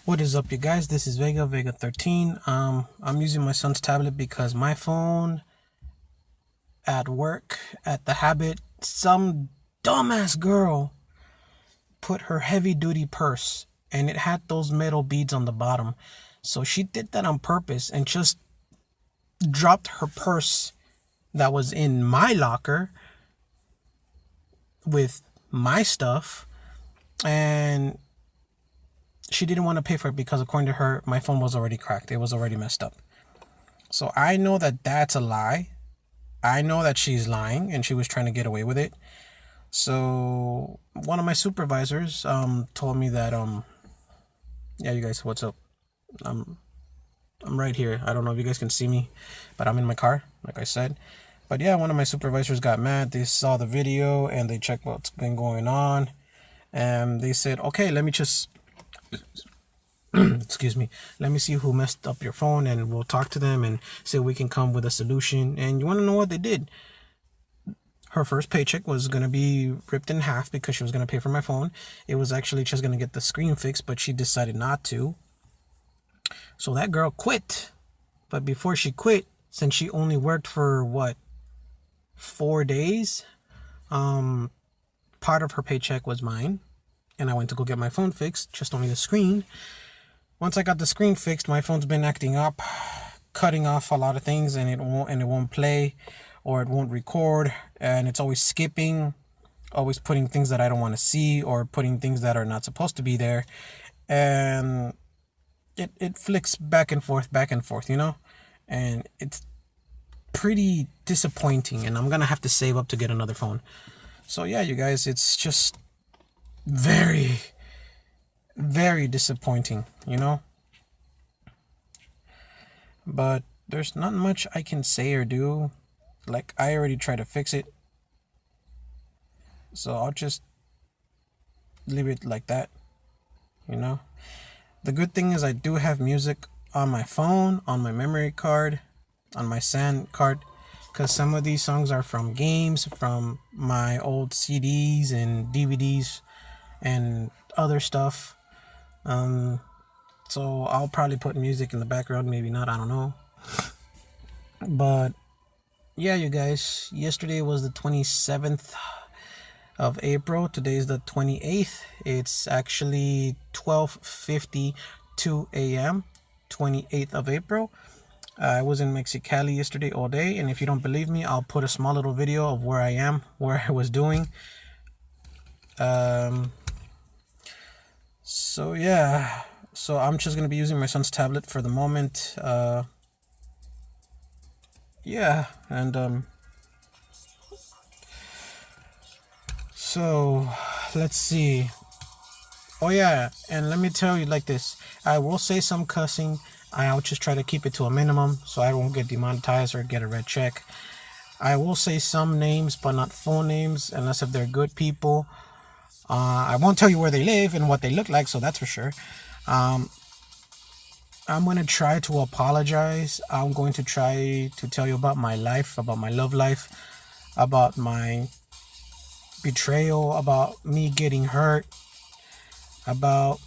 What is up, you guys? This is Vega 13. I'm using my son's tablet because my phone at work, at the Habit, some dumbass girl put her heavy duty purse and it had those metal beads on the bottom. So she did that on purpose and just dropped her purse that was in my locker with my stuff, and she didn't want to pay for it because, according to her, my phone was already cracked. It was already messed up. So I know that that's a lie. I know that she's lying and she was trying to get away with it. So one of my supervisors told me that yeah, you guys, what's up? I'm right here. I don't know if you guys can see me, but I'm in my car, like I said. But yeah, one of my supervisors got mad. They saw the video and they checked what's been going on, and they said, okay, let me just excuse me, let me see who messed up your phone, and we'll talk to them and see if we can come with a solution. And you want to know what they did? Her first paycheck was going to be ripped in half because she was going to pay for my phone. It was actually just going to get the screen fixed, but she decided not to. So that girl quit. But before she quit, since she only worked for what, 4 days, part of her paycheck was mine, and I went to go get my phone fixed, just only the screen. Once I got the screen fixed, my phone's been acting up, cutting off a lot of things, and it won't play, or it won't record, and it's always skipping, always putting things that I don't want to see, or putting things that are not supposed to be there, and it flicks back and forth, you know, and it's pretty disappointing, and I'm gonna have to save up to get another phone. So yeah, you guys, it's just very, very disappointing, you know. But there's not much I can say or do. Like, I already tried to fix it, so I'll just leave it like that, you know. The good thing is I do have music on my phone, on my memory card, on my SAN card, because some of these songs are from games, from my old CDs and DVDs and other stuff. So I'll probably put music in the background, maybe not, I don't know. But yeah, you guys, yesterday was the 27th of April. Today is the 28th. It's actually 12:52 a.m. 28th of April. I was in Mexicali yesterday all day, and if you don't believe me, I'll put a small little video of where I am, where I was doing. So yeah, so I'm just gonna be using my son's tablet for the moment. Yeah, and so let's see. Oh yeah, and let me tell you like this. I will say some cussing. I'll just try to keep it to a minimum so I won't get demonetized or get a red check. I will say some names, but not full names, unless if they're good people. I won't tell you where they live and what they look like, so that's for sure. I'm going to try to apologize. I'm going to try to tell you about my life, about my love life, about my betrayal, about me getting hurt, about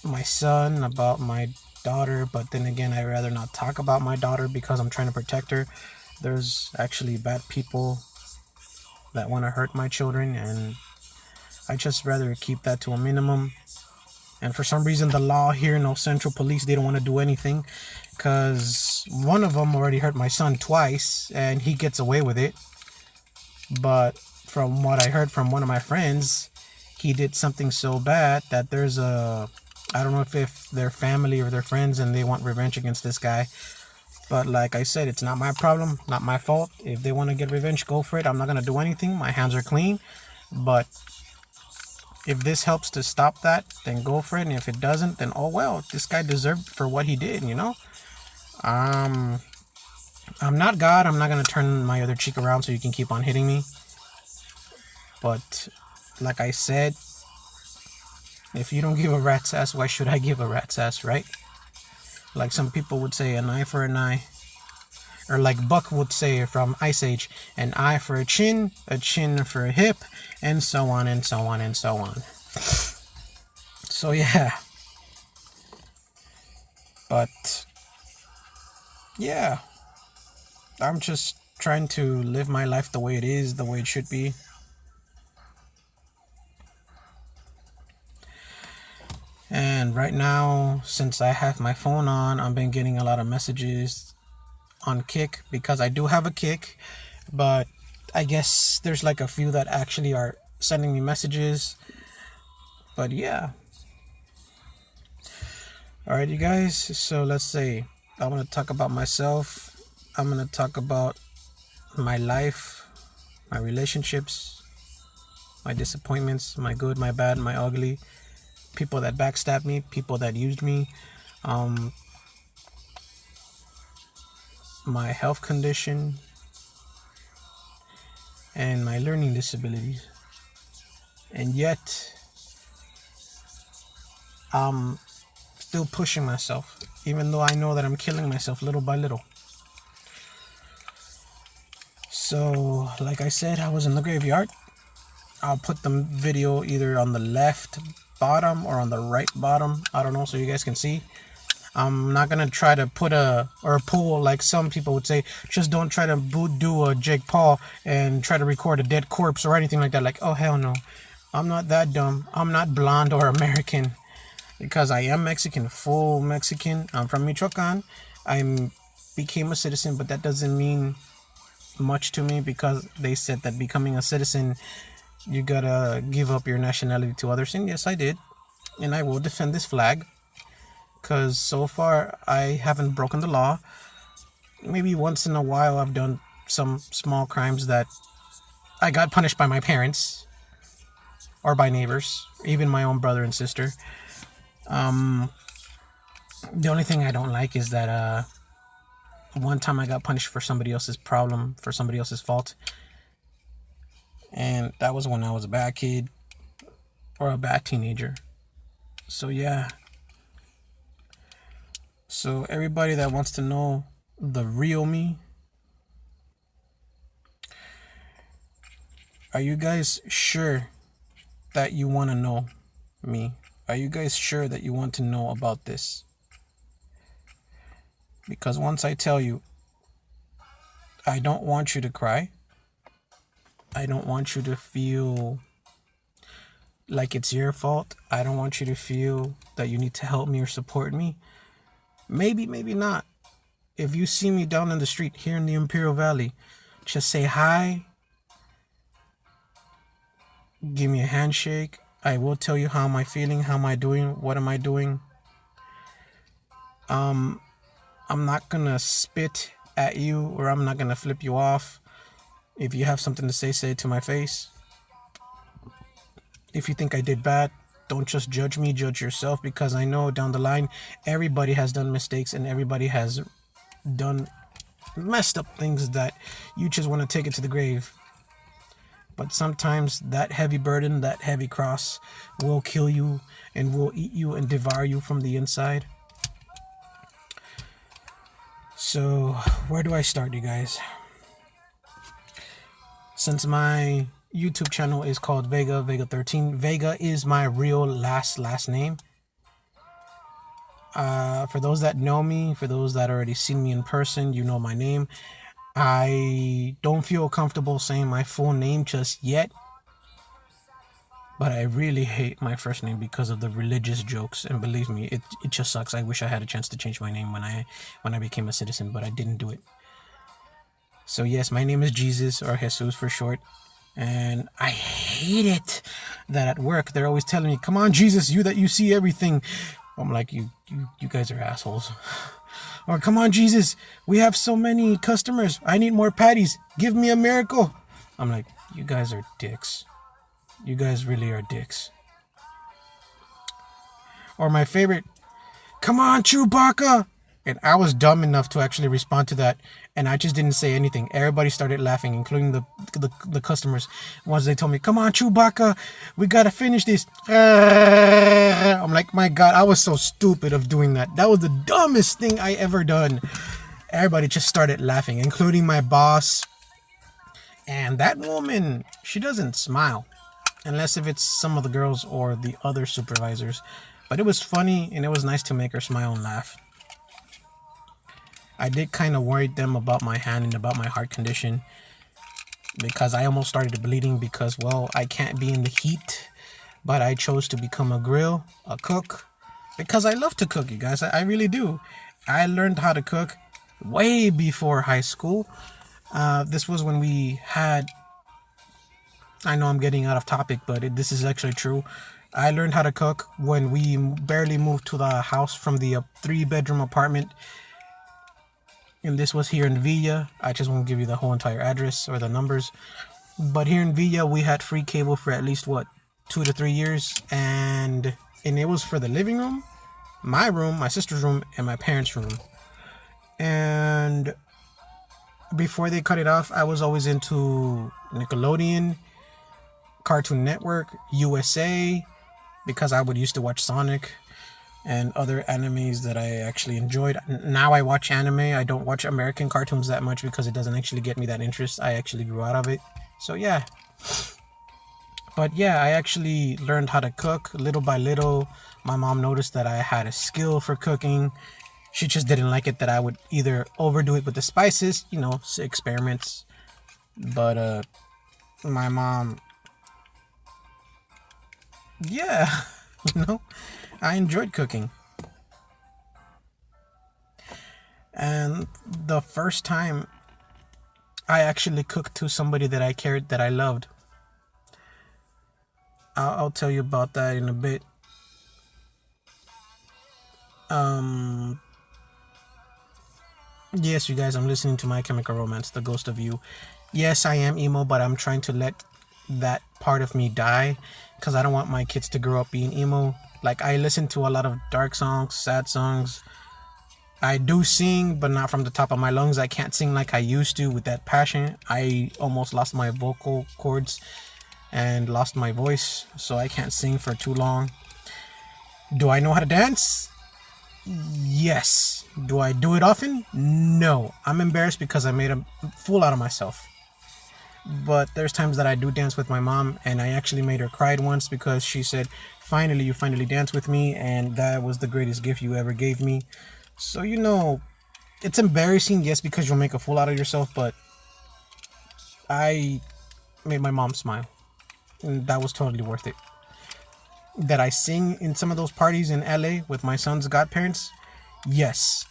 my son, about my daughter. But then again, I'd rather not talk about my daughter because I'm trying to protect her. There's actually bad people that want to hurt my children, and I just rather keep that to a minimum. And for some reason, the law here, no Central Police, they don't want to do anything, because one of them already hurt my son twice and he gets away with it. But from what I heard from one of my friends, he did something so bad that there's a, I don't know if they're family or they're friends and they want revenge against this guy. But like I said, it's not my problem, not my fault. If they want to get revenge, go for it. I'm not going to do anything. My hands are clean. But if this helps to stop that, then go for it. And if it doesn't, then oh well, this guy deserved for what he did, you know. I'm not God. I'm not going to turn my other cheek around so you can keep on hitting me. But like I said, if you don't give a rat's ass, why should I give a rat's ass, right? Like some people would say, an eye for an eye. Or like Buck would say from Ice Age, an eye for a chin for a hip, and so on and so on and so on. So yeah. But yeah, I'm just trying to live my life the way it is, the way it should be. And right now, since I have my phone on, I've been getting a lot of messages on Kick because I do have a Kick, but I guess there's like a few that actually are sending me messages. But yeah. Alright, you guys, so let's say I want to talk about myself. I'm going to talk about my life, my relationships, my disappointments, my good, my bad, my ugly, people that backstabbed me, people that used me, my health condition, and my learning disabilities. And yet, I'm still pushing myself, even though I know that I'm killing myself little by little. So, like I said, I was in the graveyard. I'll put the video either on the left bottom or on the right bottom. I don't know, so you guys can see. I'm not gonna try to put or pull like some people would say. Just don't try to do a Jake Paul and try to record a dead corpse or anything like that. Like, oh hell no, I'm not that dumb. I'm not blonde or American, because I am Mexican, full Mexican. I'm from Michoacan. I became a citizen, but that doesn't mean much to me, because they said that becoming a citizen, you gotta give up your nationality to others. And yes, I did, and I will defend this flag, because so far I haven't broken the law. Maybe once in a while I've done some small crimes that I got punished by my parents or by neighbors, even my own brother and sister. The only thing I don't like is that one time I got punished for somebody else's problem, for somebody else's fault, and that was when I was a bad kid or a bad teenager. So yeah. So everybody that wants to know the real me, are you guys sure that you want to know me? Are you guys sure that you want to know about this? Because once I tell you, I don't want you to cry. I don't want you to feel like it's your fault. I don't want you to feel that you need to help me or support me. Maybe, maybe not. If you see me down in the street here in the Imperial Valley, just say hi. Give me a handshake. I will tell you how am I feeling, how am I doing, what am I doing. I'm not gonna spit at you, or I'm not gonna flip you off. If you have something to say it to my face. If you think I did bad, don't just judge me, judge yourself, because I know down the line everybody has done mistakes and everybody has done messed up things that you just want to take it to the grave. But sometimes that heavy burden, that heavy cross will kill you and will eat you and devour you from the inside. So where do I start, you guys? Since my YouTube channel is called Vega13, Vega is my real last name. For those that know me, for those that already seen me in person, you know my name. I don't feel comfortable saying my full name just yet, but I really hate my first name because of the religious jokes, and believe me, it just sucks. I wish I had a chance to change my name when I became a citizen, but I didn't do it. So yes, my name is Jesus, or Jesus for short. And I hate it that at work they're always telling me, come on Jesus, you see everything. I'm like, you guys are assholes. Or come on Jesus, we have so many customers, I need more patties, give me a miracle. I'm like, you guys are dicks. You guys really are dicks. Or my favorite, come on Chewbacca. And I was dumb enough to actually respond to that, and I just didn't say anything. Everybody started laughing, including the customers. Once they told me, come on Chewbacca, we gotta finish this. I'm like, my God, I was so stupid of doing that. That was the dumbest thing I ever done. Everybody just started laughing, including my boss. And that woman, she doesn't smile, unless if it's some of the girls or the other supervisors. But it was funny, and it was nice to make her smile and laugh. I did kind of worry them about my hand and about my heart condition, because I almost started bleeding because, well, I can't be in the heat, but I chose to become a cook, because I love to cook, you guys. I really do. I learned how to cook way before high school. This was when we had, I know I'm getting out of topic, but this is actually true. I learned how to cook when we barely moved to the house from the 3-bedroom apartment. And this was here in Villa. I just won't give you the whole entire address or the numbers. But here in Villa, we had free cable for at least, 2 to 3 years. And it was for the living room, my sister's room, and my parents' room. And before they cut it off, I was always into Nickelodeon, Cartoon Network, USA, because I would used to watch Sonic and other animes that I actually enjoyed. Now I watch anime. I don't watch American cartoons that much because it doesn't actually get me that interest. I actually grew out of it. So yeah. But yeah, I actually learned how to cook little by little. My mom noticed that I had a skill for cooking. She just didn't like it that I would either overdo it with the spices, experiments. But my mom, yeah, I enjoyed cooking. And the first time I actually cooked to somebody that I cared, that I loved, I'll tell you about that in a bit. Yes, you guys, I'm listening to My Chemical Romance, The Ghost of You. Yes, I am emo, but I'm trying to let that part of me die, because I don't want my kids to grow up being emo. Like, I listen to a lot of dark songs, sad songs. I do sing, but not from the top of my lungs. I can't sing like I used to with that passion. I almost lost my vocal cords and lost my voice, so I can't sing for too long. Do I know how to dance? Yes. Do I do it often? No. I'm embarrassed because I made a fool out of myself. But there's times that I do dance with my mom, and I actually made her cry once because she said, "Finally, you finally danced with me, and that was the greatest gift you ever gave me." So, it's embarrassing, yes, because you'll make a fool out of yourself, but I made my mom smile, and that was totally worth it. That I sing in some of those parties in LA with my son's godparents? Yes.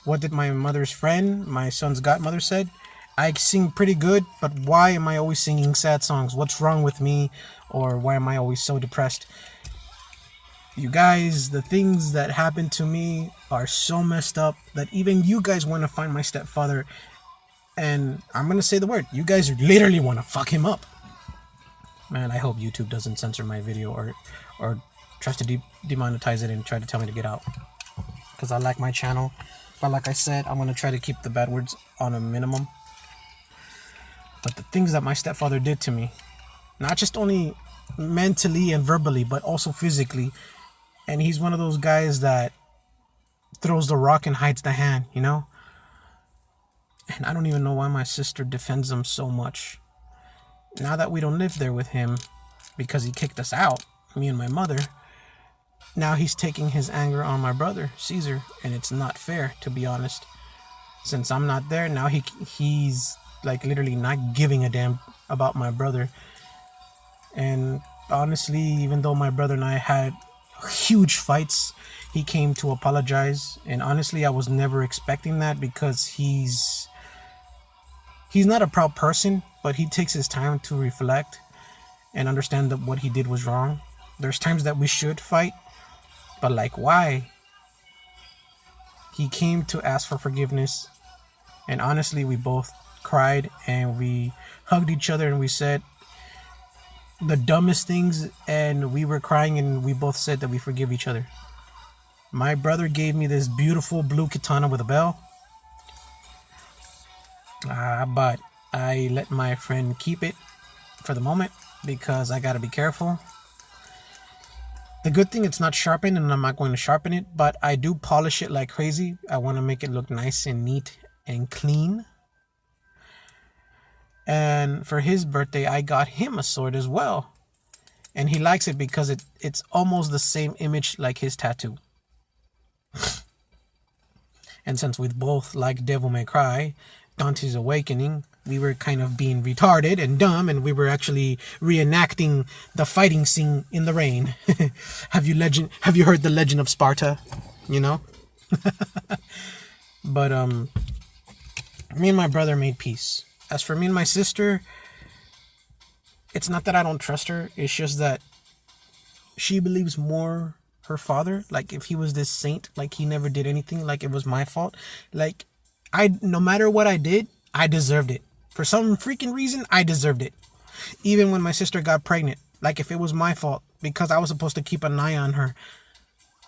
What did my mother's friend, my son's godmother, said? I sing pretty good, but why am I always singing sad songs? What's wrong with me? Or why am I always so depressed? You guys, the things that happened to me are so messed up that even you guys want to find my stepfather, and I'm going to say the word, you guys literally want to fuck him up. Man, I hope YouTube doesn't censor my video or tries to demonetize it and try to tell me to get out, because I like my channel. But like I said, I'm going to try to keep the bad words on a minimum. But the things that my stepfather did to me, not just only mentally and verbally, but also physically. And he's one of those guys that throws the rock and hides the hand, And I don't even know why my sister defends him so much. Now that we don't live there with him, because he kicked us out, me and my mother, now he's taking his anger on my brother, Caesar, and it's not fair, to be honest. Since I'm not there, now he's like literally not giving a damn about my brother. And honestly, even though my brother and I had huge fights, he came to apologize. And honestly, I was never expecting that, because he's not a proud person, but he takes his time to reflect and understand that what he did was wrong. There's times that we should fight, but like, why? He came to ask for forgiveness, and honestly, we both cried and we hugged each other and we said the dumbest things, and we were crying and we both said that we forgive each other. My brother gave me this beautiful blue katana with a bell, but I let my friend keep it for the moment because I gotta be careful. The good thing, it's not sharpened, and I'm not going to sharpen it, but I do polish it like crazy. I want to make it look nice and neat and clean. And for his birthday, I got him a sword as well. And he likes it because it's almost the same image like his tattoo. And And since we both like Devil May Cry, Dante's Awakening, we were kind of being retarded and dumb, and we were actually reenacting the fighting scene in the rain. Have you heard the Legend of Sparta? You know? But me and my brother made peace. As for me and my sister, it's not that I don't trust her, it's just that she believes more her father. Like, if he was this saint, like he never did anything, like it was my fault. Like, no matter what I did, I deserved it. For some freaking reason, I deserved it. Even when my sister got pregnant, like if it was my fault because I was supposed to keep an eye on her.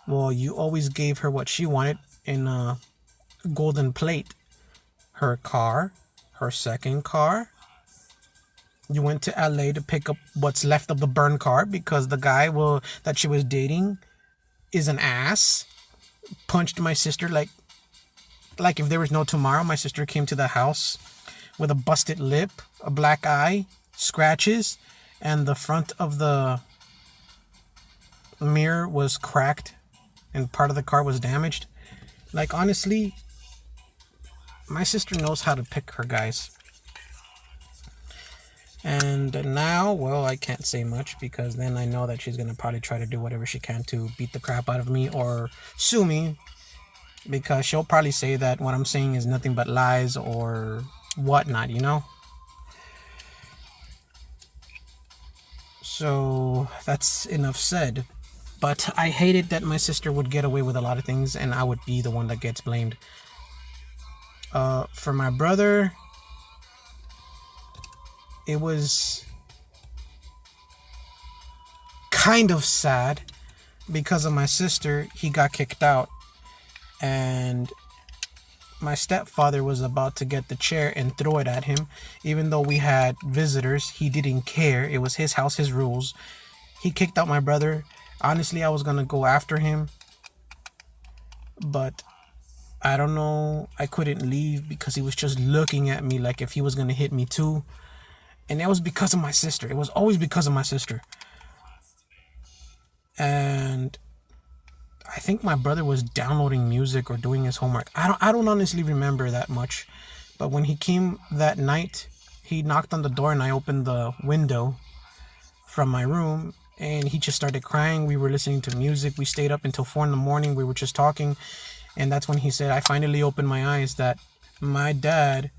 Well, you always gave her what she wanted in a golden plate. Her car, her second car. You went to LA to pick up what's left of the burn car because the guy that she was dating is an ass. Punched my sister like if there was no tomorrow. My sister came to the house with a busted lip, a black eye, scratches, and the front of the mirror was cracked and part of the car was damaged. Like, honestly, my sister knows how to pick her guys. And now, well, I can't say much because then I know that she's going to probably try to do whatever she can to beat the crap out of me or sue me, because she'll probably say that what I'm saying is nothing but lies or whatnot, you know? So that's enough said. But I hated that my sister would get away with a lot of things and I would be the one that gets blamed. For my brother, it was kind of sad because of my sister. He got kicked out and my stepfather was about to get the chair and throw it at him. Even though we had visitors, he didn't care. It was his house, his rules. He kicked out my brother. Honestly, I was going to go after him, but I don't know. I couldn't leave because he was just looking at me like if he was going to hit me too. And it was because of my sister. It was always because of my sister. And I think my brother was downloading music or doing his homework. I don't honestly remember that much. But when he came that night, he knocked on the door and I opened the window from my room and he just started crying. We were listening to music. We stayed up until 4 a.m. We were just talking. And that's when he said, I finally opened my eyes that my dad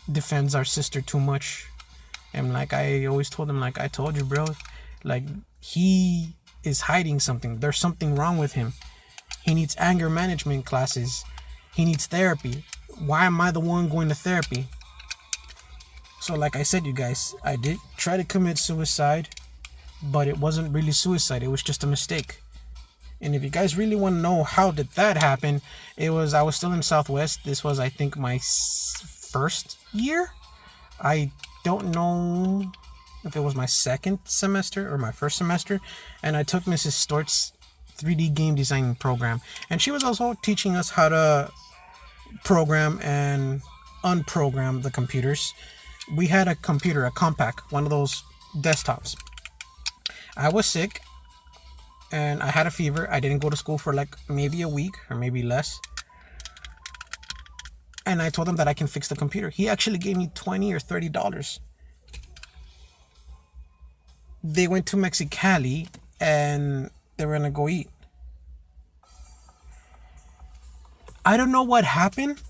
defends our sister too much. And like I always told him, like, I told you, bro, like, he is hiding something. There's something wrong with him. He needs anger management classes. He needs therapy. Why am I the one going to therapy? So like I said, you guys, I did try to commit suicide, but it wasn't really suicide. It was just a mistake. And if you guys really want to know how did that happen, I was still in Southwest. This was, I think, my first year. I don't know if it was my second semester or my first semester. And I took Mrs. Stort's 3D game design program. And she was also teaching us how to program and unprogram the computers. We had a computer, a compact, one of those desktops. I was sick and I had a fever. I didn't go to school for like maybe a week or maybe less. And I told him that I can fix the computer. He actually gave me $20 or $30. They went to Mexicali and they were gonna go eat. I don't know what happened,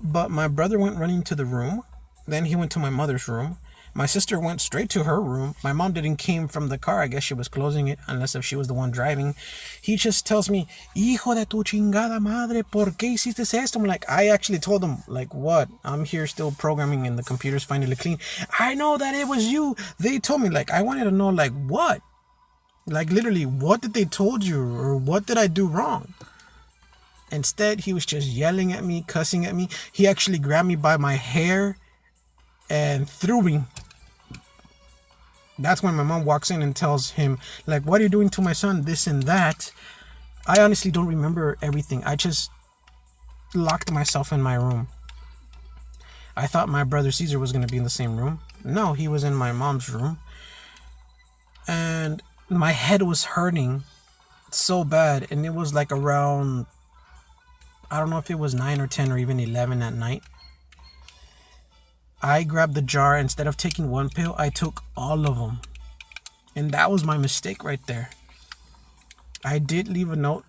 but my brother went running to the room. Then he went to my mother's room. My sister went straight to her room. My mom didn't came from the car. I guess she was closing it, unless if she was the one driving. He just tells me, "Hijo de tu chingada madre, ¿por qué hiciste esto?" I'm like, I actually told him, like, what? I'm here still programming and the computer's finally clean. I know that it was you. They told me, like, I wanted to know, like, what? Like, literally, what did they told you? Or what did I do wrong? Instead, he was just yelling at me, cussing at me. He actually grabbed me by my hair and threw me. That's when my mom walks in and tells him, like, what are you doing to my son? This and that. I honestly don't remember everything. I just locked myself in my room. I thought my brother Caesar was going to be in the same room. No, he was in my mom's room. And my head was hurting so bad. And it was like around I don't know if it was 9 or 10 or even 11 at night. I grabbed the jar. Instead of taking one pill, I took all of them. And that was my mistake right there. I did leave a note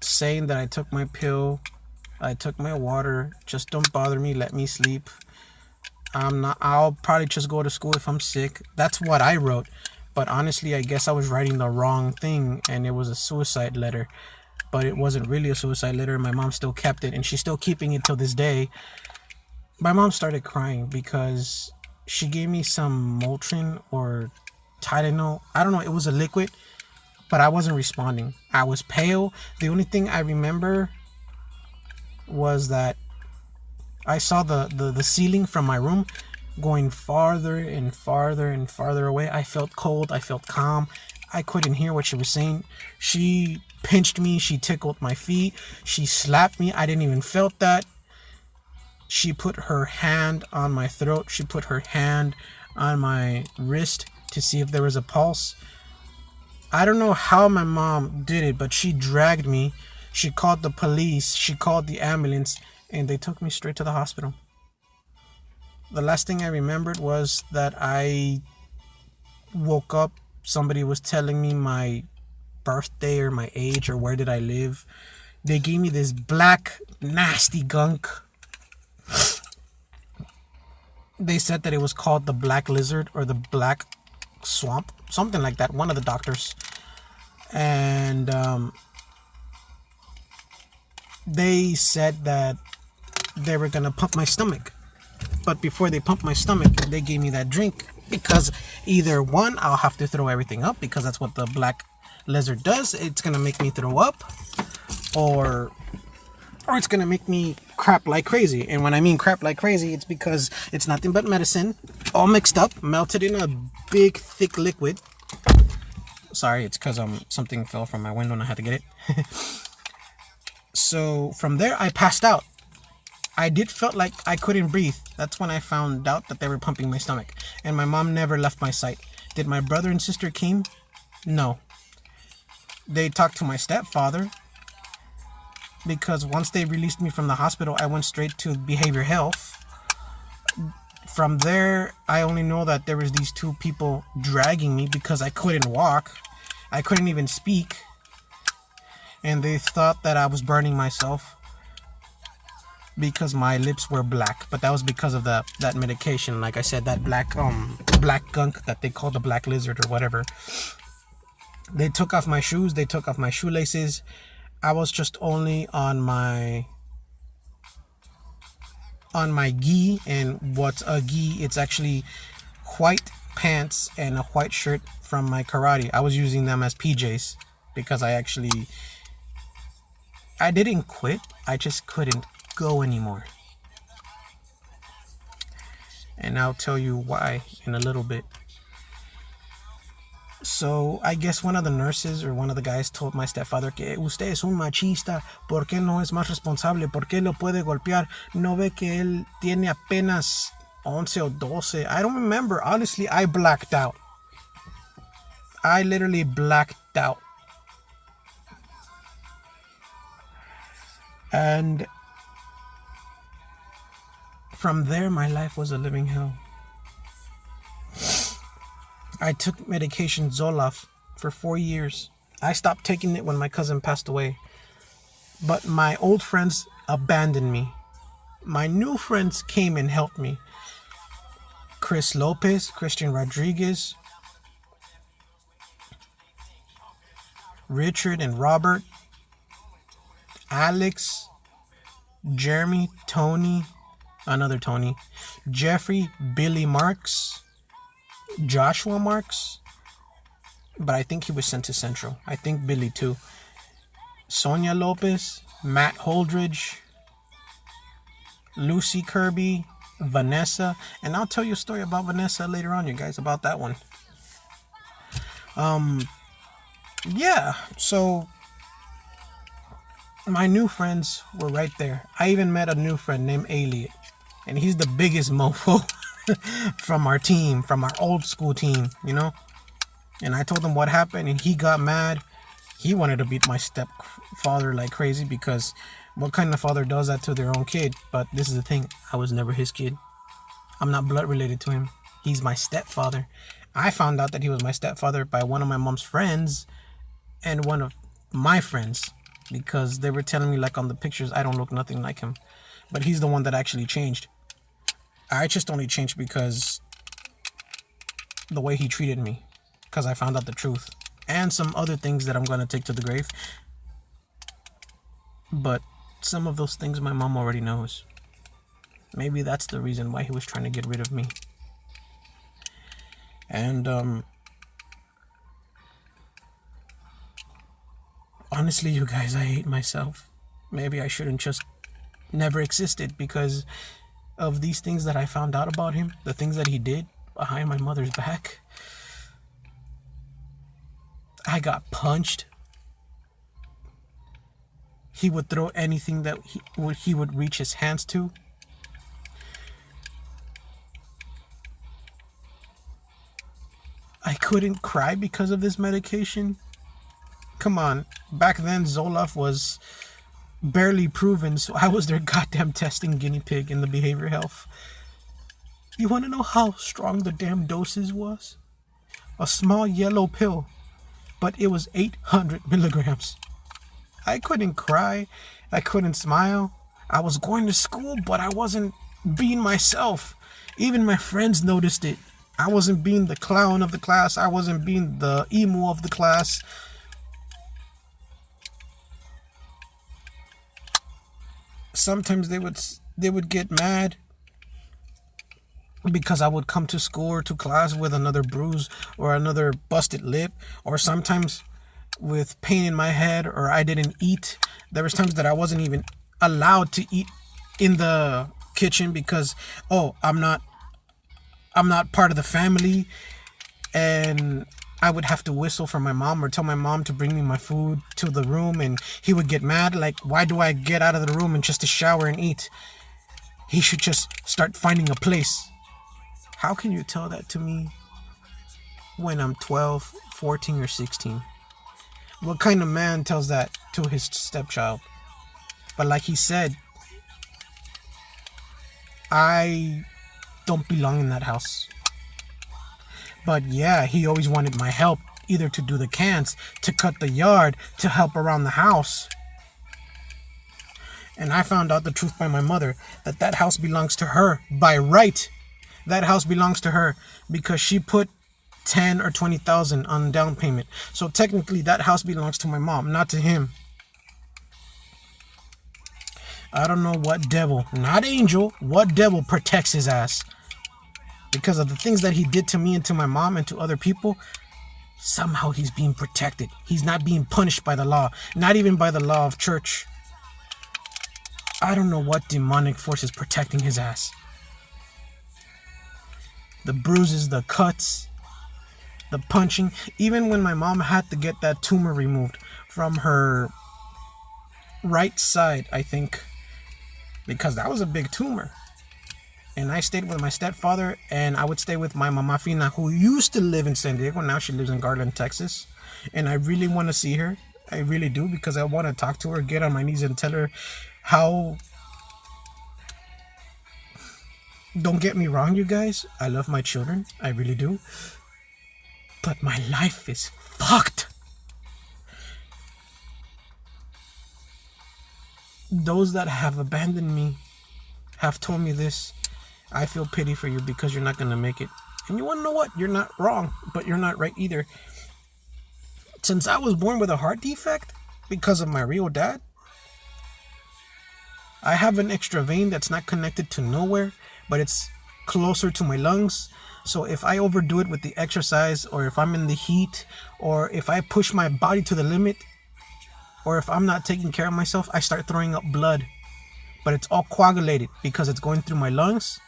saying that I took my pill, I took my water, just don't bother me, let me sleep. I'll probably just go to school if I'm sick. That's what I wrote. But honestly, I guess I was writing the wrong thing and it was a suicide letter. But it wasn't really a suicide letter. My mom still kept it and she's still keeping it till this day. My mom started crying because she gave me some Motrin or Tylenol. I don't know, it was a liquid, but I wasn't responding. I was pale. The only thing I remember was that I saw the ceiling from my room going farther and farther and farther away. I felt cold. I felt calm. I couldn't hear what she was saying. She pinched me. She tickled my feet. She slapped me. I didn't even felt that. She put her hand on my throat. She put her hand on my wrist to see if there was a pulse. I don't know how my mom did it, but she dragged me. She called the police. She called the ambulance, and they took me straight to the hospital. The last thing I remembered was that I woke up. Somebody was telling me my birthday or my age or where did I live. They gave me this black, nasty gunk. They said that it was called the black lizard or the black swamp, something like that, one of the doctors. And they said that they were gonna pump my stomach, but before they pumped my stomach, they gave me that drink because either one, I'll have to throw everything up because that's what the black lizard does. It's gonna make me throw up, or it's gonna make me crap like crazy. And when I mean crap like crazy, it's because it's nothing but medicine all mixed up, melted in a big thick liquid. Sorry, it's because something fell from my window and I had to get it. So from there I passed out. I did felt like I couldn't breathe. That's when I found out that they were pumping my stomach. And my mom never left my sight. Did my brother and sister came? No. They talked to my stepfather, because once they released me from the hospital, I went straight to behavioral health. From there, I only know that there was these two people dragging me because I couldn't walk. I couldn't even speak. And they thought that I was burning myself because my lips were black. But that was because of that medication. Like I said, that black gunk that they call the black lizard or whatever. They took off my shoes. They took off my shoelaces. I was just only on my gi, and what's a gi? It's actually white pants and a white shirt from my karate. I was using them as PJs because I didn't quit. I just couldn't go anymore. And I'll tell you why in a little bit. So I guess one of the nurses or one of the guys told my stepfather que usted es un machista, ¿por qué no es más responsable? ¿Por qué lo puede golpear? ¿No ve que él tiene apenas 11 o 12? I don't remember. Honestly, I blacked out. I literally blacked out. And from there, my life was a living hell. I took medication Zoloft for 4 years. I stopped taking it when my cousin passed away. But my old friends abandoned me. My new friends came and helped me. Chris Lopez, Christian Rodriguez, Richard and Robert, Alex, Jeremy, Tony, another Tony, Jeffrey, Billy Marks, Joshua Marks, but I think he was sent to Central. I think Billy too. Sonia Lopez, Matt Holdridge, Lucy Kirby, Vanessa, and I'll tell you a story about Vanessa later on, you guys, about that one. Yeah, so my new friends were right there. I even met a new friend named Elliot, and he's the biggest mofo from our team, from our old school team, you know. And I told him what happened, and he got mad. He wanted to beat my stepfather like crazy because what kind of father does that to their own kid? But this is the thing, I was never his kid. I'm not blood related to him. He's my stepfather. I found out that he was my stepfather by one of my mom's friends and one of my friends because they were telling me like on the pictures I don't look nothing like him. But he's the one that actually changed. I just only changed because the way he treated me, because I found out the truth and some other things that I'm going to take to the grave. But some of those things my mom already knows. Maybe that's the reason why he was trying to get rid of me. And honestly, you guys, I hate myself. Maybe I shouldn't just never existed because of these things that I found out about him, the things that he did behind my mother's back. I got punched. He would throw anything that he would reach his hands to. I couldn't cry because of this medication. Come on, back then Zoloft was barely proven, so I was their goddamn testing guinea pig in the behavior health. You want to know how strong the damn doses was? A small yellow pill, but it was 800 milligrams. I couldn't cry. I couldn't smile. I was going to school, but I wasn't being myself. Even my friends noticed it. I wasn't being the clown of the class. I wasn't being the emo of the class. Sometimes they would get mad because I would come to school or to class with another bruise or another busted lip, or sometimes with pain in my head, or I didn't eat. There was times that I wasn't even allowed to eat in the kitchen because I'm not part of the family, and I would have to whistle for my mom or tell my mom to bring me my food to the room, and he would get mad, like, why do I get out of the room and just to shower and eat? He should just start finding a place. How can you tell that to me when I'm 12, 14, or 16? What kind of man tells that to his stepchild? But like he said, I don't belong in that house. But yeah, he always wanted my help, either to do the cans, to cut the yard, to help around the house. And I found out the truth by my mother, that house belongs to her by right. That house belongs to her because she put 10 or 20,000 on down payment. So technically that house belongs to my mom, not to him. I don't know what devil, not angel, what devil protects his ass. Because of the things that he did to me and to my mom and to other people, somehow he's being protected. He's not being punished by the law, not even by the law of church. I don't know what demonic force is protecting his ass. The bruises, the cuts, the punching. Even when my mom had to get that tumor removed from her right side, I think, because that was a big tumor. And I stayed with my stepfather, and I would stay with my mama Fina, who used to live in San Diego. Now she lives in Garland, Texas. And I really want to see her. I really do, because I want to talk to her, get on my knees and tell her how... Don't get me wrong, you guys. I love my children. I really do. But my life is fucked. Those that have abandoned me have told me this. I feel pity for you because you're not going to make it. And you want to know what? You're not wrong, but you're not right either. Since I was born with a heart defect because of my real dad, I have an extra vein that's not connected to nowhere, but it's closer to my lungs. So if I overdo it with the exercise, or if I'm in the heat, or if I push my body to the limit, or if I'm not taking care of myself, I start throwing up blood. But it's all coagulated because it's going through my lungs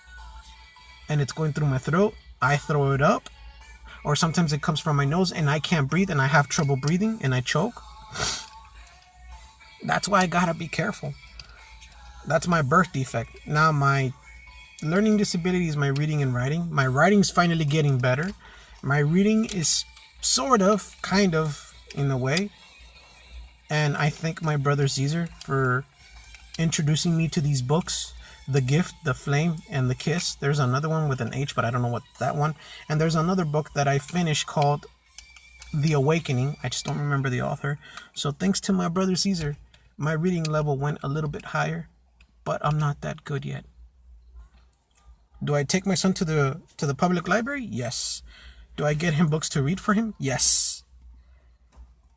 and it's going through my throat. I throw it up, or sometimes it comes from my nose and I can't breathe and I have trouble breathing and I choke. That's why I gotta be careful. That's my birth defect. Now my learning disability is my reading and writing. My writing's finally getting better. My reading is sort of, kind of, in a way. And I thank my brother Caesar for introducing me to these books. The Gift, The Flame, and The Kiss. There's another one with an H, but I don't know what that one. And there's another book that I finished called The Awakening. I just don't remember the author. So thanks to my brother Caesar, my reading level went a little bit higher, but I'm not that good yet. Do I take my son to the public library? Yes. Do I get him books to read for him? Yes.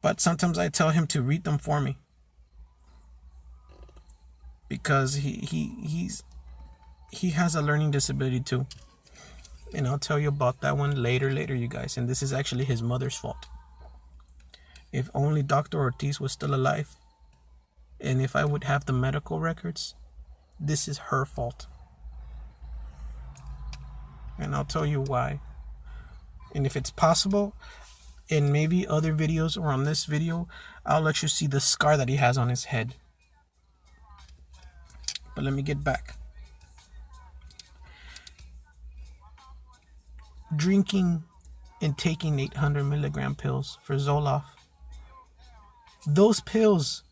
But sometimes I tell him to read them for me, because he has a learning disability too. And I'll tell you about that one later, you guys. And this is actually his mother's fault. If only Dr. Ortiz was still alive, and if I would have the medical records, this is her fault. And I'll tell you why. And if it's possible, in maybe other videos or on this video, I'll let you see the scar that he has on his head. But let me get back. Drinking and taking 800 milligram pills for Zoloft. Those pills,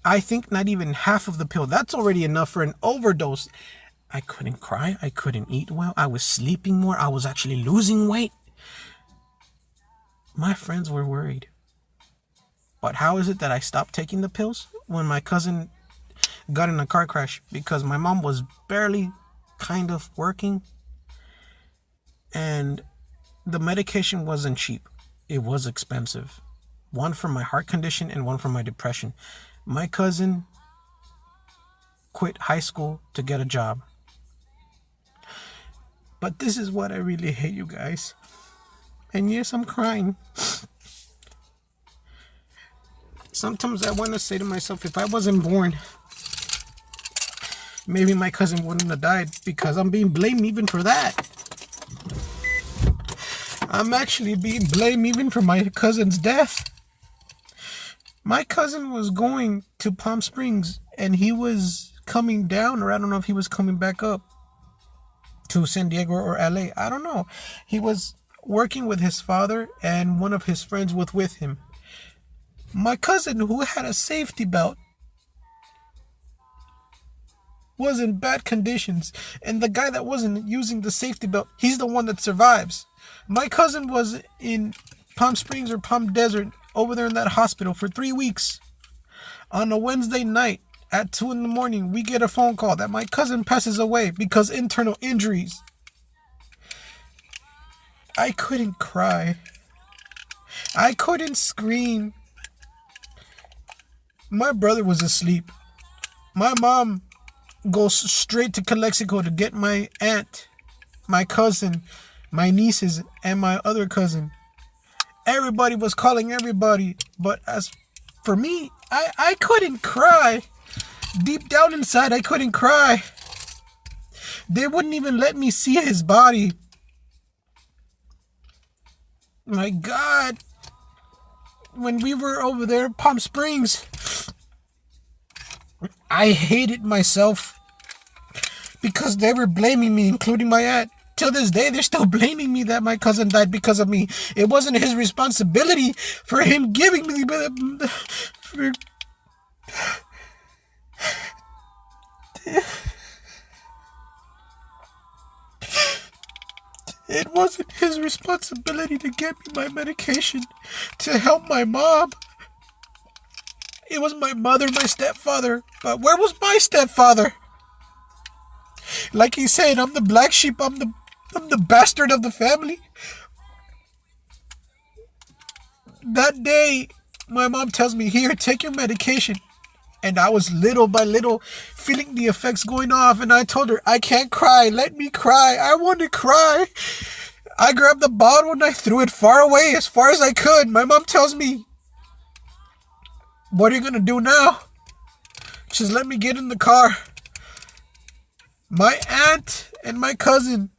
I think not even half of the pill, that's already enough for an overdose. I couldn't cry. I couldn't eat well. I was sleeping more. I was actually losing weight. My friends were worried. But how is it that I stopped taking the pills? When my cousin got in a car crash, because my mom was barely kind of working, and the medication wasn't cheap. It was expensive. One for my heart condition and one for my depression. My cousin quit high school to get a job. But this is what I really hate, you guys. And yes, I'm crying. Sometimes I want to say to myself, if I wasn't born, maybe my cousin wouldn't have died, because I'm being blamed even for that. I'm actually being blamed even for my cousin's death. My cousin was going to Palm Springs, and he was coming down, or I don't know if he was coming back up to San Diego or LA. I don't know. He was working with his father, and one of his friends was with him. My cousin, who had a safety belt, was in bad conditions, and the guy that wasn't using the safety belt, he's the one that survives. My cousin was in Palm Springs or Palm Desert, over there in that hospital for 3 weeks. On a Wednesday night at 2 a.m, we get a phone call that my cousin passes away because internal injuries. I couldn't cry. I couldn't scream. My brother was asleep. My mom goes straight to Calexico to get my aunt, my cousin, my nieces, and my other cousin. Everybody was calling everybody, but as for me, I couldn't cry. Deep down inside, I couldn't cry. They wouldn't even let me see his body. My God. When we were over there in Palm Springs, I hated myself because they were blaming me, including my aunt. Till this day, they're still blaming me that my cousin died because of me. It wasn't his responsibility for him giving me It wasn't his responsibility to get me my medication to help my mom. It was my mother, my stepfather. But where was my stepfather? Like he said, I'm the black sheep. I'm the bastard of the family. That day, my mom tells me, here, take your medication. And I was little by little feeling the effects going off. And I told her, I can't cry. Let me cry. I want to cry. I grabbed the bottle and I threw it far away, as far as I could. My mom tells me, what are you going to do now? She says, let me get in the car. My aunt and my cousin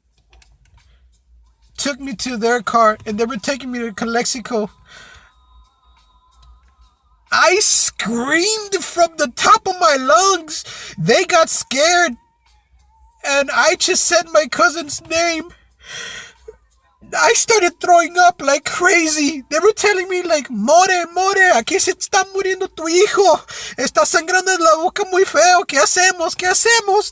took me to their car, and they were taking me to Calexico. I screamed from the top of my lungs. They got scared, and I just said my cousin's name. I started throwing up like crazy. They were telling me like, more, aquí se está muriendo tu hijo. Está sangrando en la boca muy feo. ¿Qué hacemos? ¿Qué hacemos?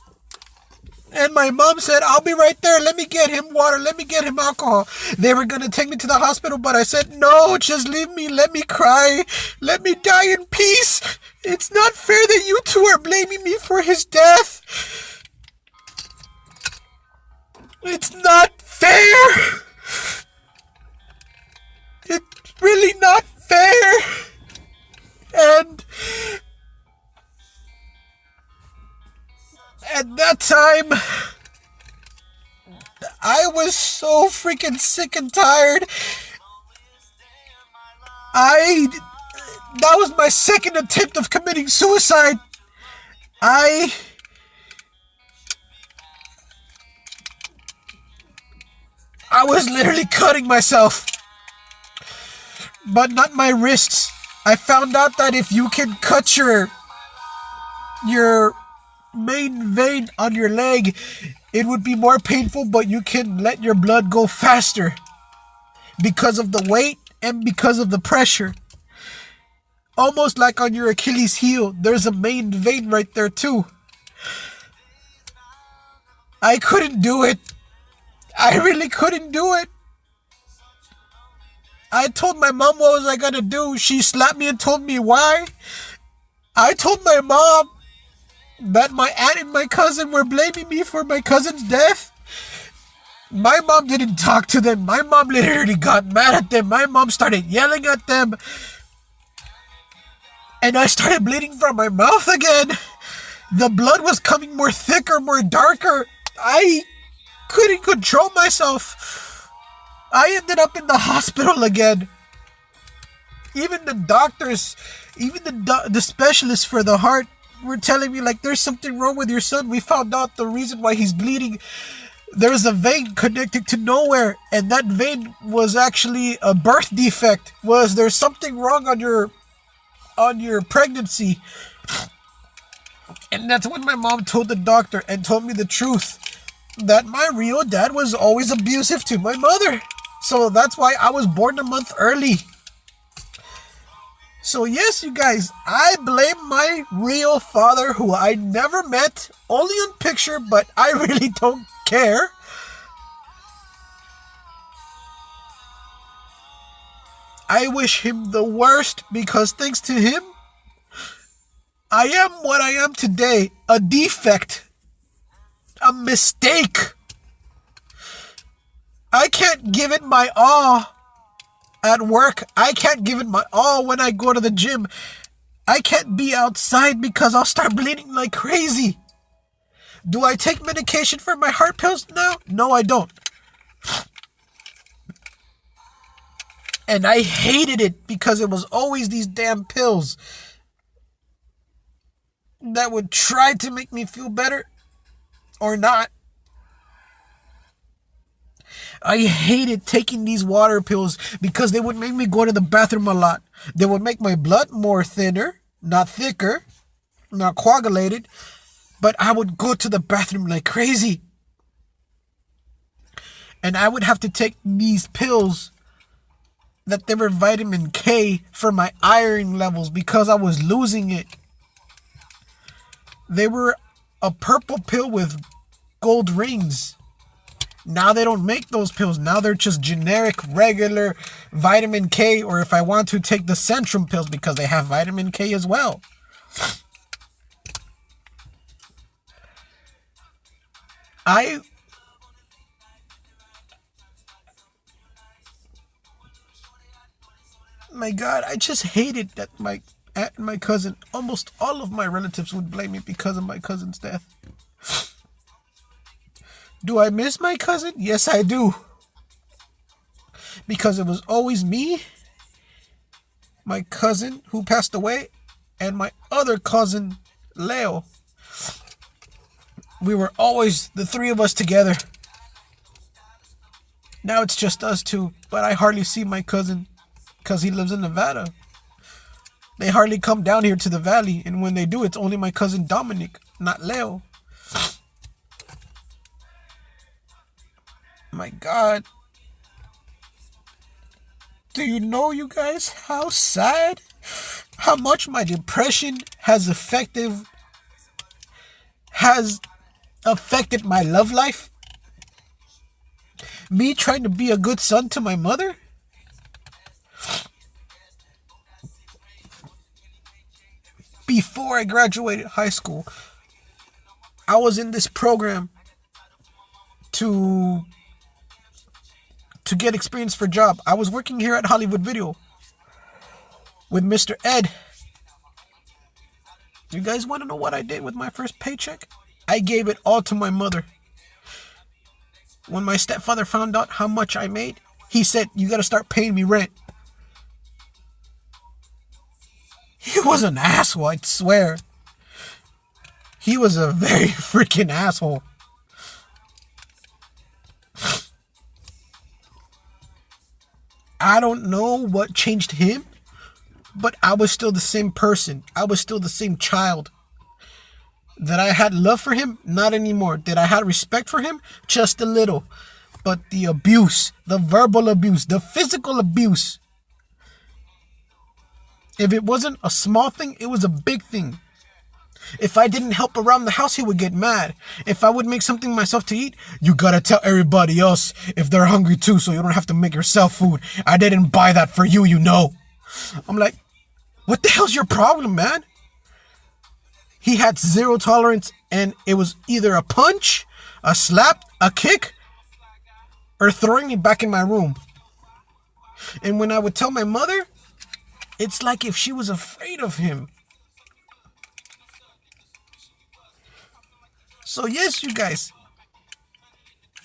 And my mom said, I'll be right there. Let me get him water. Let me get him alcohol. They were going to take me to the hospital, but I said, no, just leave me. Let me cry. Let me die in peace. It's not fair that you two are blaming me for his death. It's not fair. It's really not fair. And at that time, I was so freaking sick and tired. That was my second attempt of committing suicide. I was literally cutting myself. But not my wrists. I found out that if you can cut your main vein on your leg, it would be more painful, but you can let your blood go faster because of the weight and because of the pressure. Almost like on your Achilles heel, there's a main vein right there too. I couldn't do it. I really couldn't do it. I told my mom what was I gonna do. She slapped me and told me why. I told my mom that my aunt and my cousin were blaming me for my cousin's death. My mom didn't talk to them. My mom literally got mad at them. My mom started yelling at them. And I started bleeding from my mouth again. The blood was coming more thicker, more darker. I couldn't control myself. I ended up in the hospital again. Even the doctors, even the specialists for the heart were telling me like, there's something wrong with your son. We found out the reason why he's bleeding. There's a vein connected to nowhere, and that vein was actually a birth defect. There's something wrong on your pregnancy? And that's when my mom told the doctor and told me the truth, that my real dad was always abusive to my mother. So that's why I was born a month early. So yes, you guys, I blame my real father, who I never met, only on picture, but I really don't care. I wish him the worst, because thanks to him, I am what I am today. A defect. A mistake. I can't give it my all at work. I can't give it my all when I go to the gym. I can't be outside because I'll start bleeding like crazy. Do I take medication for my heart pills now? No, I don't. And I hated it because it was always these damn pills that would try to make me feel better or not. I hated taking these water pills because they would make me go to the bathroom a lot. They would make my blood more thinner, not thicker, not coagulated, but I would go to the bathroom like crazy. And I would have to take these pills that they were vitamin K for my iron levels because I was losing it. They were a purple pill with gold rings. Now they don't make those pills. Now they're just generic, regular vitamin K, or if I want to, take the Centrum pills because they have vitamin K as well. My God, I just hated that my aunt and my cousin, almost all of my relatives would blame me because of my cousin's death. Do I miss my cousin? Yes, I do. Because it was always me, my cousin who passed away, and my other cousin, Leo. We were always the three of us together. Now it's just us two, but I hardly see my cousin because he lives in Nevada. They hardly come down here to the valley, and when they do, it's only my cousin Dominic, not Leo. My God. Do you know, you guys, how sad, how much my depression has affected my love life? Me trying to be a good son to my mother? Before I graduated high school, I was in this program to get experience for job. I was working here at Hollywood Video with Mr. Ed. You guys want to know what I did with my first paycheck? I gave it all to my mother. When my stepfather found out how much I made, he said, "You got to start paying me rent." He was an asshole, I swear. He was a very freaking asshole. I don't know what changed him, but I was still the same person. I was still the same child. That I had love for him? Not anymore. Did I have respect for him? Just a little. But the abuse, the verbal abuse, the physical abuse, if it wasn't a small thing, it was a big thing. If I didn't help around the house, he would get mad. If I would make something myself to eat, "You gotta tell everybody else if they're hungry too, so you don't have to make yourself food. I didn't buy that for you, you know." I'm like, what the hell's your problem, man? He had zero tolerance, and it was either a punch, a slap, a kick, or throwing me back in my room. And when I would tell my mother, it's like if she was afraid of him. So yes, you guys,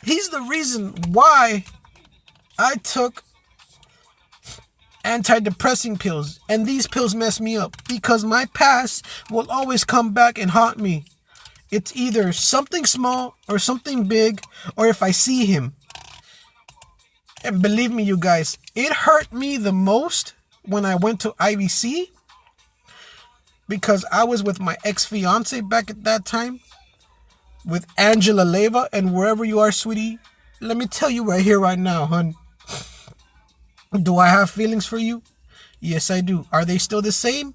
he's the reason why I took antidepressant pills, and these pills mess me up because my past will always come back and haunt me. It's either something small or something big, or if I see him. And believe me, you guys, it hurt me the most when I went to IVC because I was with my ex-fiance back at that time, with Angela Leva, and wherever you are, sweetie, let me tell you right here, right now, hun. Do I have feelings for you? Yes, I do. Are they still the same?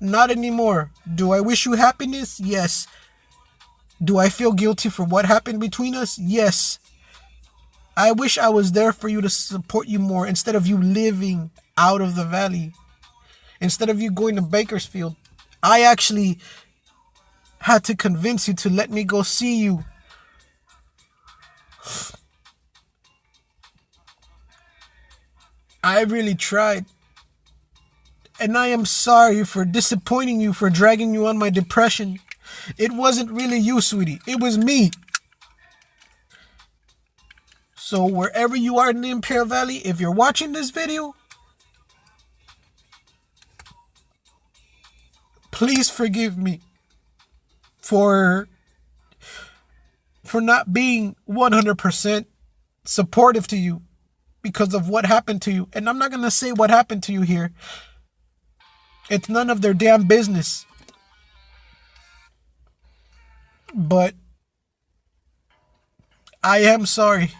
Not anymore. Do I wish you happiness? Yes. Do I feel guilty for what happened between us? Yes. I wish I was there for you to support you more instead of you living out of the valley. Instead of you going to Bakersfield. I actually had to convince you to let me go see you. I really tried. And I am sorry for disappointing you, for dragging you on my depression. It wasn't really you, sweetie. It was me. So wherever you are in the Imperial Valley, if you're watching this video, please forgive me for not being 100% supportive to you because of what happened to you. And I'm not going to say what happened to you here. It's none of their damn business. But I am sorry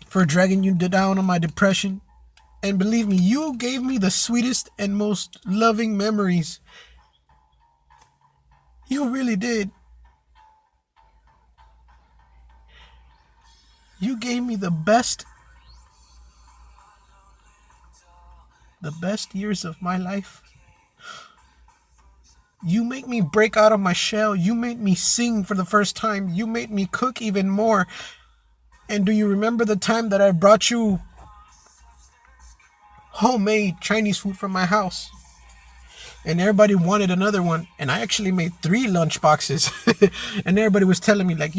for dragging you down on my depression. And believe me, you gave me the sweetest and most loving memories. You really did. You gave me the best years of my life. You made me break out of my shell. You made me sing for the first time. You made me cook even more. And do you remember the time that I brought you homemade Chinese food from my house? And everybody wanted another one. And I actually made 3 lunch boxes. And everybody was telling me, like,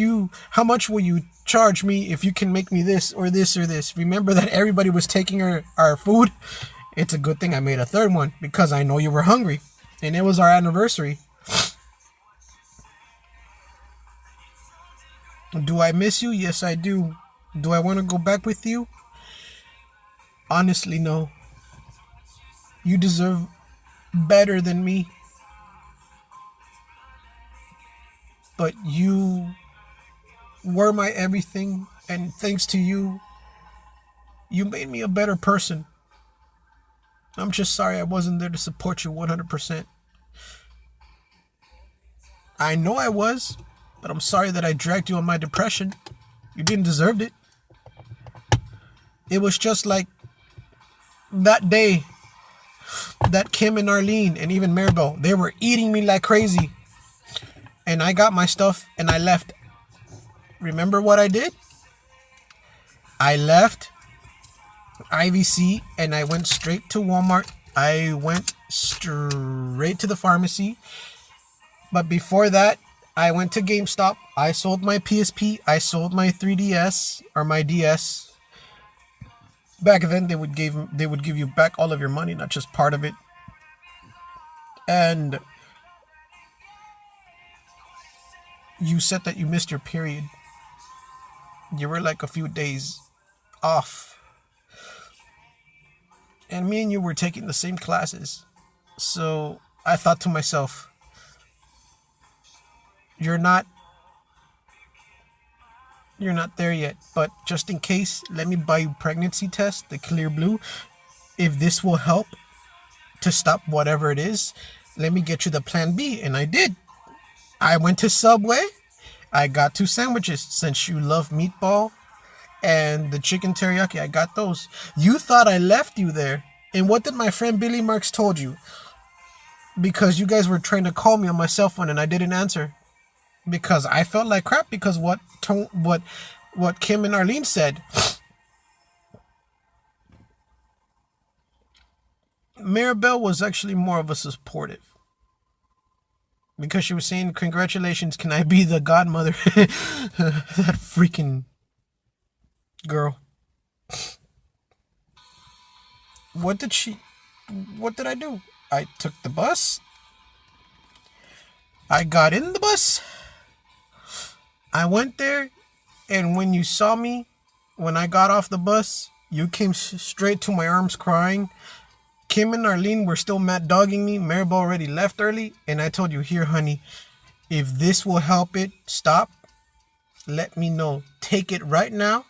how much will you charge me if you can make me this or this or this? Remember that everybody was taking our food? It's a good thing I made a 3rd one because I know you were hungry. And it was our anniversary. Do I miss you? Yes, I do. Do I want to go back with you? Honestly, no. You deserve better than me. But you were my everything, and thanks to you, You made me a better person. I'm just sorry I wasn't there to support you 100%. I know I was, but I'm sorry that I dragged you on my depression. You didn't deserve it. It was just like that day that Kim and Arlene and even Maribel, they were eating me like crazy. And I got my stuff and I left. Remember what I did? I left IVC and I went straight to Walmart. I went straight to the pharmacy. But before that, I went to GameStop. I sold my PSP. I sold my 3DS or my DS. Back then, they would give you back all of your money, not just part of it. And you said that you missed your period. You were like a few days off. And me and you were taking the same classes. So I thought to myself, you're not there yet, but just in case, let me buy you pregnancy test, the clear blue. If this will help to stop whatever it is, let me get you the plan B. And I did. I went to Subway. I got 2 sandwiches. Since you love meatball and the chicken teriyaki, I got those. You thought I left you there. And what did my friend Billy Marks told you? Because you guys were trying to call me on my cell phone and I didn't answer. Because I felt like crap because what Kim and Arlene said. Maribel was actually more of a supportive. Because she was saying, congratulations, can I be the godmother? That freaking girl. What did I do? I took the bus. I got in the bus. I went there, and when you saw me, when I got off the bus, you came straight to my arms crying. Kim and Arlene were still mad dogging me. Maribel already left early, and I told you, here, honey, if this will help it stop, let me know. Take it right now.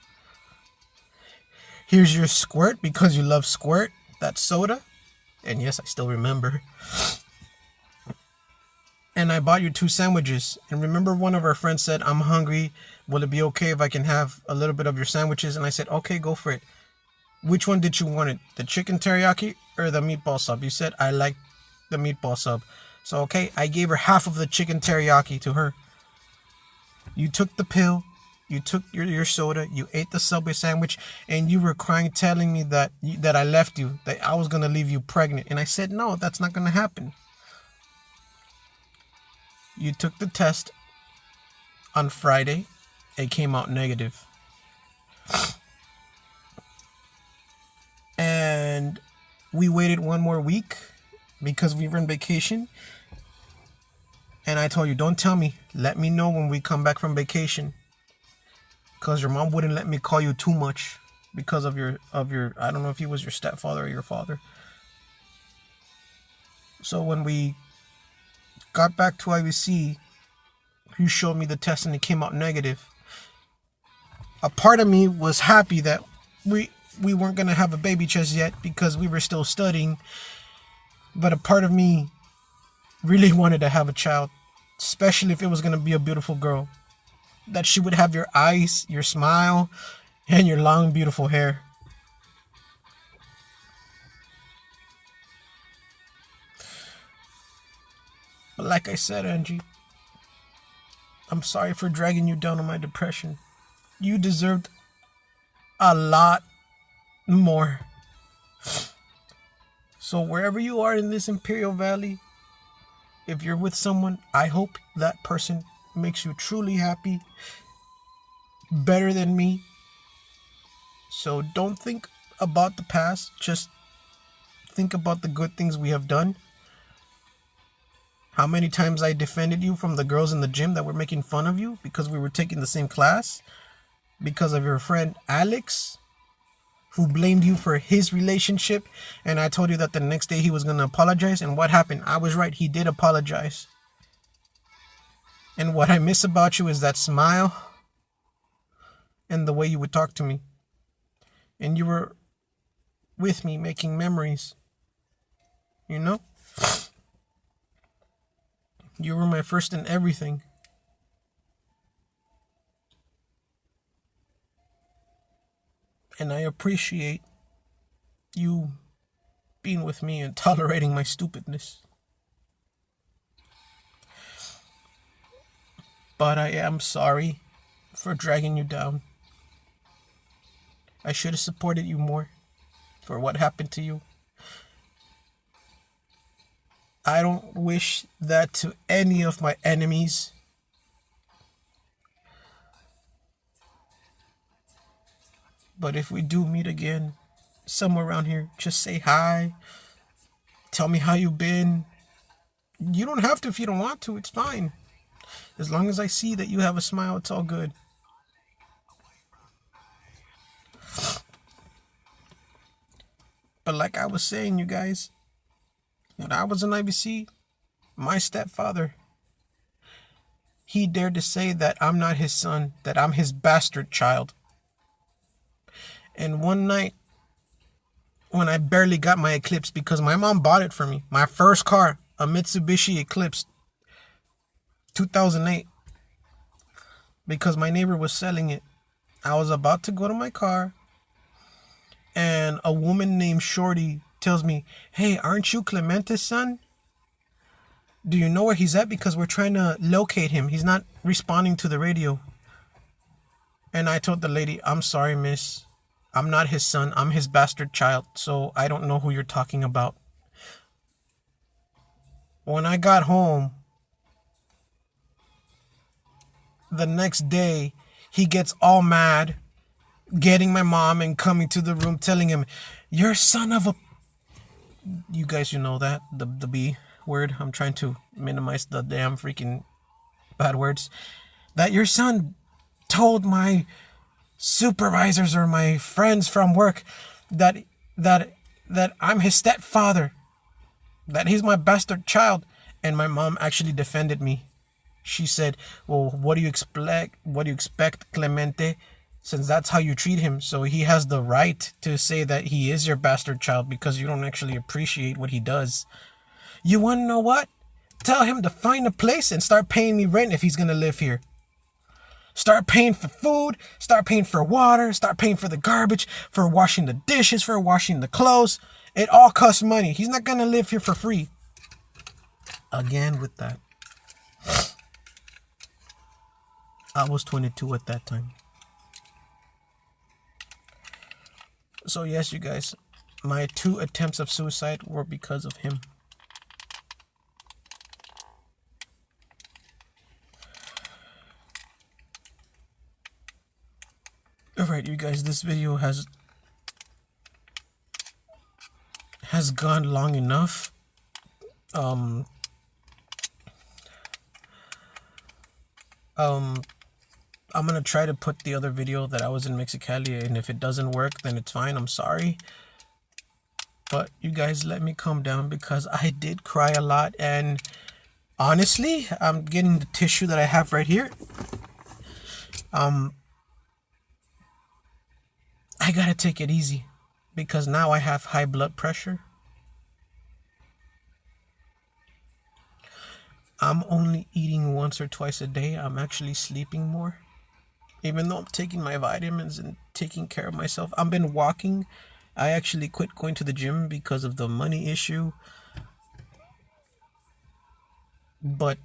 Here's your squirt because you love squirt, that soda. And yes, I still remember. And I bought you 2 sandwiches. And remember one of our friends said, I'm hungry. Will it be okay if I can have a little bit of your sandwiches? And I said, okay, go for it. Which one did you want it? The chicken teriyaki or the meatball sub? You said, I like the meatball sub. So, okay, I gave her half of the chicken teriyaki to her. You took the pill. You took your soda. You ate the Subway sandwich. And you were crying, telling me that I left you. That I was going to leave you pregnant. And I said, no, that's not going to happen. You took the test on Friday. It came out negative. And we waited 1 more week because we were on vacation. And I told you, don't tell me. Let me know when we come back from vacation. Because your mom wouldn't let me call you too much because of your I don't know if he was your stepfather or your father. So when we got back to IVC, you showed me the test and it came out negative. A part of me was happy that we weren't going to have a baby just yet because we were still studying. But a part of me really wanted to have a child, especially if it was going to be a beautiful girl. That she would have your eyes, your smile, and your long, beautiful hair. But like I said, Angie, I'm sorry for dragging you down on my depression. You deserved a lot more. So wherever you are in this Imperial Valley, if you're with someone, I hope that person makes you truly happy, better than me. So don't think about the past, just think about the good things we have done. How many times I defended you from the girls in the gym that were making fun of you because we were taking the same class, because of your friend Alex, who blamed you for his relationship, and I told you that the next day he was going to apologize, and what happened? I was right, he did apologize. And what I miss about you is that smile and the way you would talk to me. and you were with me making memories. You know? You were my first in everything. And I appreciate you being with me and tolerating my stupidness. But I am sorry for dragging you down. I should have supported you more for what happened to you. I don't wish that to any of my enemies. But if we do meet again, somewhere around here, just say hi. Tell me how you've been. You don't have to if you don't want to. It's fine. As long as I see that you have a smile, it's all good. But like I was saying, you guys, when I was in IBC, my stepfather, he dared to say that I'm not his son, that I'm his bastard child. And one night, when I barely got my Eclipse because my mom bought it for me, my first car, a Mitsubishi Eclipse, 2008, because my neighbor was selling it. I was about to go to my car, and a woman named Shorty tells me, "Hey, aren't you Clemente's son? Do you know where he's at? Because we're trying to locate him. He's not responding to the radio." And I told the lady, "I'm sorry, miss. I'm not his son. I'm his bastard child. So I don't know who you're talking about." When I got home, the next day, he gets all mad, getting my mom and coming to the room telling him, "You're son of a..." You guys, you know that, the B word. I'm trying to minimize the damn freaking bad words. That your son told my supervisors or my friends from work that I'm his stepfather, that he's my bastard child. And my mom actually defended me. She said, "Well, what do you expect, Clemente, since that's how you treat him? So he has the right to say that he is your bastard child because you don't actually appreciate what he does. You want to know what? Tell him to find a place and start paying me rent if he's going to live here. Start paying for food, start paying for water, start paying for the garbage, for washing the dishes, for washing the clothes. It all costs money. He's not going to live here for free." Again with that. I was 22 at that time. So yes, you guys, my 2 attempts of suicide were because of him. Alright, you guys, this video has gone long enough. I'm gonna try to put the other video that I was in Mexicali, and if it doesn't work, then it's fine. I'm sorry. But you guys, let me calm down because I did cry a lot, and honestly, I'm getting the tissue that I have right here. I gotta take it easy because now I have high blood pressure. I'm only eating once or twice a day. I'm actually sleeping more. Even though I'm taking my vitamins and taking care of myself. I've been walking. I actually quit going to the gym because of the money issue. But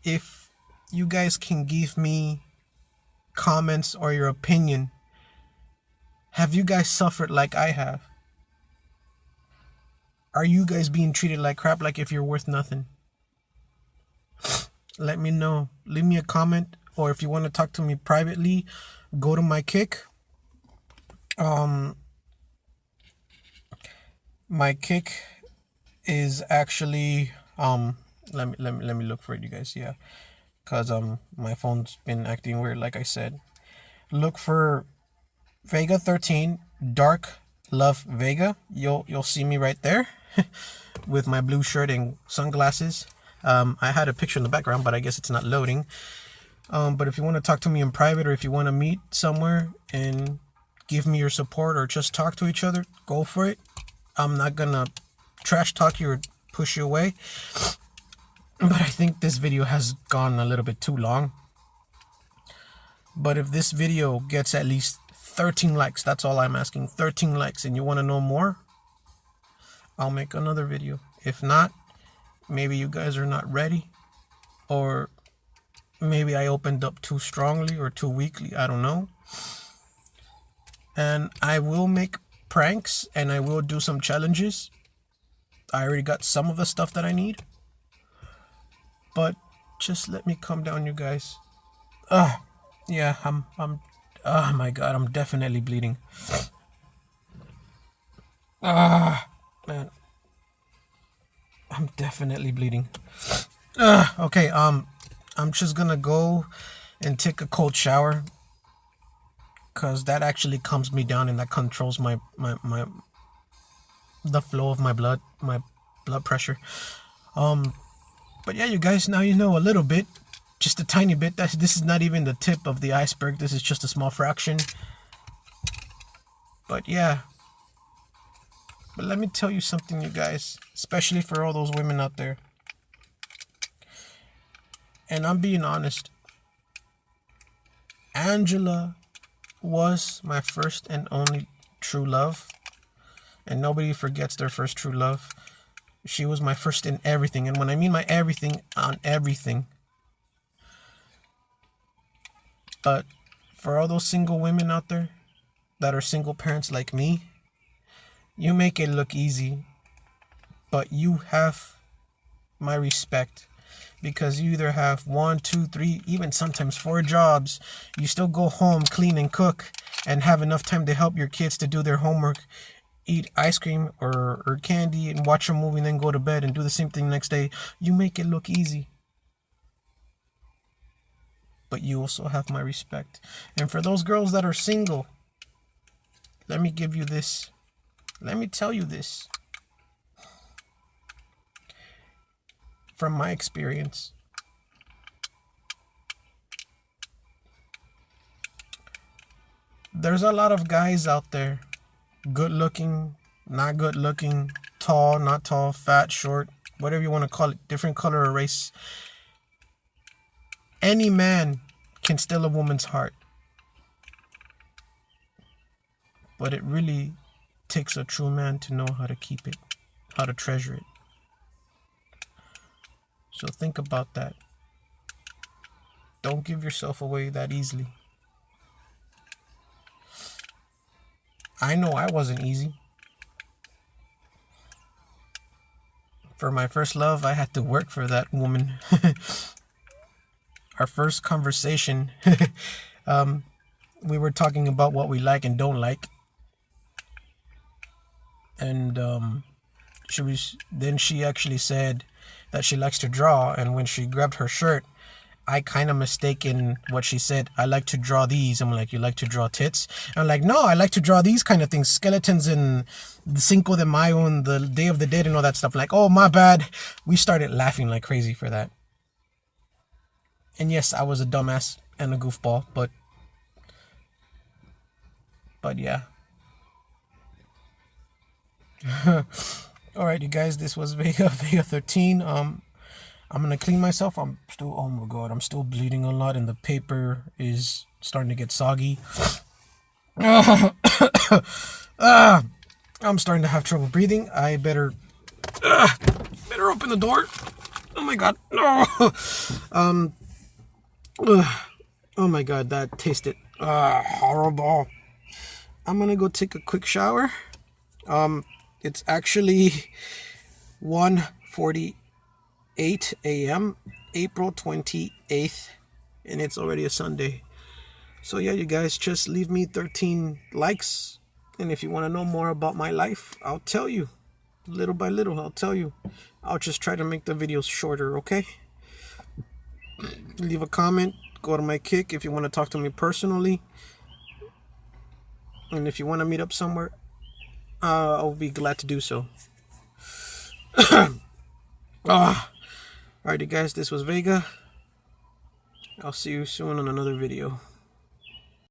if you guys can give me comments or your opinion, have you guys suffered like I have? Are you guys being treated like crap, like if you're worth nothing? Let me know. Leave me a comment, or if you want to talk to me privately, go to my Kick. My Kick is actually let me look for it, you guys. Yeah, cause my phone's been acting weird, like I said. Look for Vega 13 Dark Love Vega. You'll see me right there with my blue shirt and sunglasses. I had a picture in the background, but I guess it's not loading. But if you want to talk to me in private, or if you want to meet somewhere and give me your support, or just talk to each other, go for it. I'm not gonna trash talk you or push you away. But I think this video has gone a little bit too long. But if this video gets at least 13 likes, that's all I'm asking, 13 likes, and you want to know more, I'll make another video. If not, maybe you guys are not ready, or maybe I opened up too strongly or too weakly, I don't know. And I will make pranks, and I will do some challenges. I already got some of the stuff that I need, but just let me calm down, you guys. Yeah, I'm oh my god, I'm definitely bleeding. Man, I'm definitely bleeding. Okay, I'm just gonna go and take a cold shower, because that actually calms me down, and that controls the flow of my blood pressure. But yeah, you guys, now you know a little bit, just a tiny bit. This is not even the tip of the iceberg. This is just a small fraction. But yeah. But let me tell you something, you guys, especially for all those women out there. And I'm being honest. Angela was my first and only true love. And nobody forgets their first true love. She was my first in everything. And when I mean my everything, on everything. But for all those single women out there that are single parents like me, you make it look easy, but you have my respect, because you either have 1, 2, 3, even sometimes 4 jobs. You still go home, clean and cook, and have enough time to help your kids to do their homework, eat ice cream or candy, and watch a movie, and then go to bed and do the same thing next day. You make it look easy. But you also have my respect. And for those girls that are single, let me give you this. Let me tell you this. From my experience. There's a lot of guys out there. Good looking, not good looking, tall, not tall, fat, short, whatever you want to call it, different color or race. Any man can steal a woman's heart. But it really takes a true man to know how to keep it, how to treasure it. So think about that. Don't give yourself away that easily. I know I wasn't easy. For my first love, I had to work for that woman. Our first conversation, we were talking about what we like and don't like. And she actually said that she likes to draw, and when she grabbed her shirt, I kind of mistaken what she said. I like to draw these. I'm like, you like to draw tits? I'm like, no, I like to draw these kind of things, skeletons and the Cinco de Mayo and the Day of the Dead and all that stuff. Like, oh, my bad. We started laughing like crazy for that. And yes, I was a dumbass and a goofball, but yeah. Alright, you guys, this was Vega 13. I'm gonna clean myself. I'm still, oh my god, I'm still bleeding a lot, and the paper is starting to get soggy. I'm starting to have trouble breathing. I better open the door. Oh my god, no. Oh my god, that tasted horrible. I'm gonna go take a quick shower. It's actually 1:48 a.m. April 28th, and it's already a Sunday. So yeah, you guys, just leave me 13 likes, and if you want to know more about my life, I'll tell you. Little by little, I'll tell you. I'll just try to make the videos shorter, okay? Leave a comment, go to my Kick if you want to talk to me personally, and if you want to meet up somewhere, I'll be glad to do so. Alright, you guys, this was Vega. I'll see you soon on another video.